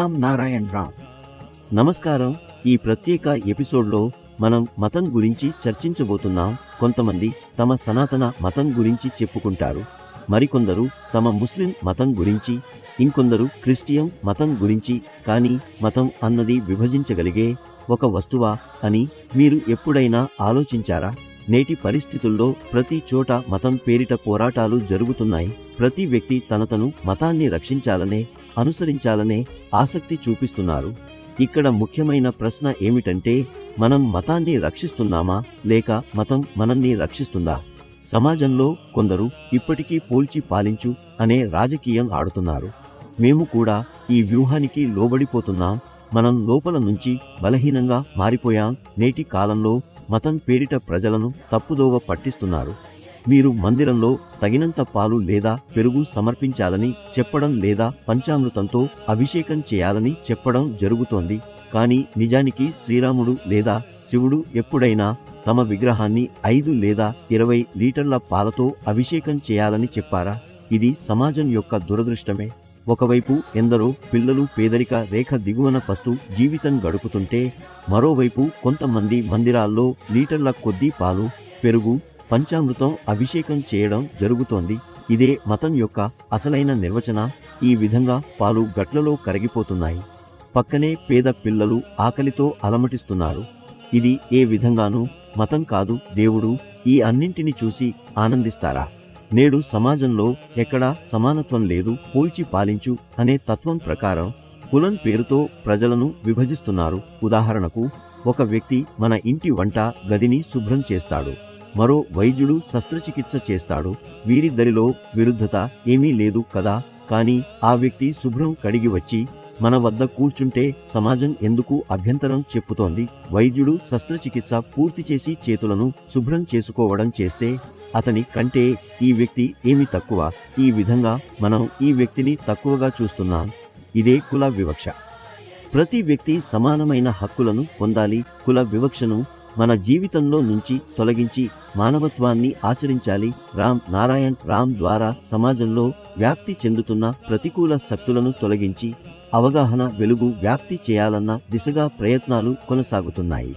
రామ్ నారాయణ్ రామ్. నమస్కారం. ఈ ప్రత్యేక ఎపిసోడ్లో మనం మతం గురించి చర్చించబోతున్నాం. కొంతమంది తమ సనాతన మతం గురించి చెప్పుకుంటారు, మరికొందరు తమ ముస్లిం మతం గురించి, ఇంకొందరు క్రిస్టియన్ మతం గురించి. కానీ మతం అన్నది విభజించగలిగే ఒక వస్తువా అని మీరు ఎప్పుడైనా ఆలోచించారా? నేటి పరిస్థితుల్లో ప్రతి చోట మతం పేరిట పోరాటాలు జరుగుతున్నాయి. ప్రతి వ్యక్తి తను మతాన్ని రక్షించాలనే, అనుసరించాలనే ఆసక్తి చూపిస్తున్నారు. ఇక్కడ ముఖ్యమైన ప్రశ్న ఏమిటంటే, మనం మతాన్ని రక్షిస్తున్నామా లేక మతం మనల్ని రక్షిస్తుందా? సమాజంలో కొందరు ఇప్పటికీ పోల్చి పాలించు అనే రాజకీయం ఆడుతున్నారు. మేము కూడా ఈ వ్యూహానికి లోబడిపోతున్నాం. మనం లోపల నుంచి బలహీనంగా మారిపోయాం. నేటి కాలంలో మతం పేరిట ప్రజలను తప్పుదోవ పట్టిస్తున్నారు. మీరు మందిరంలో తగినంత పాలు లేదా పెరుగు సమర్పించాలని చెప్పడం లేదా పంచామృతంతో అభిషేకం చేయాలని చెప్పడం జరుగుతోంది. కానీ నిజానికి శ్రీరాముడు లేదా శివుడు ఎప్పుడైనా తమ విగ్రహాన్ని 5 లేదా 20 లీటర్ల పాలతో అభిషేకం చేయాలని చెప్పారా? ఇది సమాజం యొక్క దురదృష్టమే. ఒకవైపు ఎందరో పిల్లలు పేదరిక రేఖ దిగువన పస్తూ జీవితం గడుపుతుంటే, మరోవైపు కొంతమంది మందిరాల్లో లీటర్ల కొద్దీ పాలు, పెరుగు, పంచామృతం అభిషేకం చేయడం జరుగుతోంది. ఇదే మతం యొక్క అసలైన నిర్వచన. ఈ విధంగా పాలు గట్లలో కరిగిపోతున్నాయి. పక్కనే పేద పిల్లలు ఆకలితో అలమటిస్తున్నారు. ఇది ఏ విధంగానూ మతం కాదు, దేవుడు. ఈ అన్నింటిని చూసి ఆనందిస్తారా? నేడు సమాజంలో ఎక్కడా సమానత్వం లేదు. పోల్చి పాలించు అనే తత్వం ప్రకారం కులం పేరుతో ప్రజలను విభజిస్తున్నారు. ఉదాహరణకు, ఒక వ్యక్తి మన ఇంటి వంట గదిని శుభ్రం చేస్తాడు, మరో వైద్యుడు శస్త్రచికిత్స చేస్తాడు. వీరిద్దరిలో విరుద్ధత ఏమీ లేదు కదా. కానీ ఆ వ్యక్తి శుభ్రం కడిగి వచ్చి మన వద్ద కూర్చుంటే సమాజం ఎందుకు అభ్యంతరం చెప్పుతోంది? వైద్యుడు శస్త్రచికిత్స పూర్తి చేసి చేతులను శుభ్రం చేసుకోవడం చేస్తే అతని కంటే ఈ వ్యక్తి ఏమి తక్కువ? ఈ విధంగా మనం ఈ వ్యక్తిని తక్కువగా చూస్తున్నాం. ఇదే కుల వివక్ష. ప్రతి వ్యక్తి సమానమైన హక్కులను పొందాలి. కుల వివక్షను మన జీవితంలో నుంచి తొలగించి మానవత్వాన్ని ఆచరించాలి. రామ్ నారాయణ్ రామ్ ద్వారా సమాజంలో వ్యాప్తి చెందుతున్న ప్రతికూల శక్తులను తొలగించి అవగాహన, వెలుగు వ్యాప్తి చేయాలన్న దిశగా ప్రయత్నాలు కొనసాగుతున్నాయి.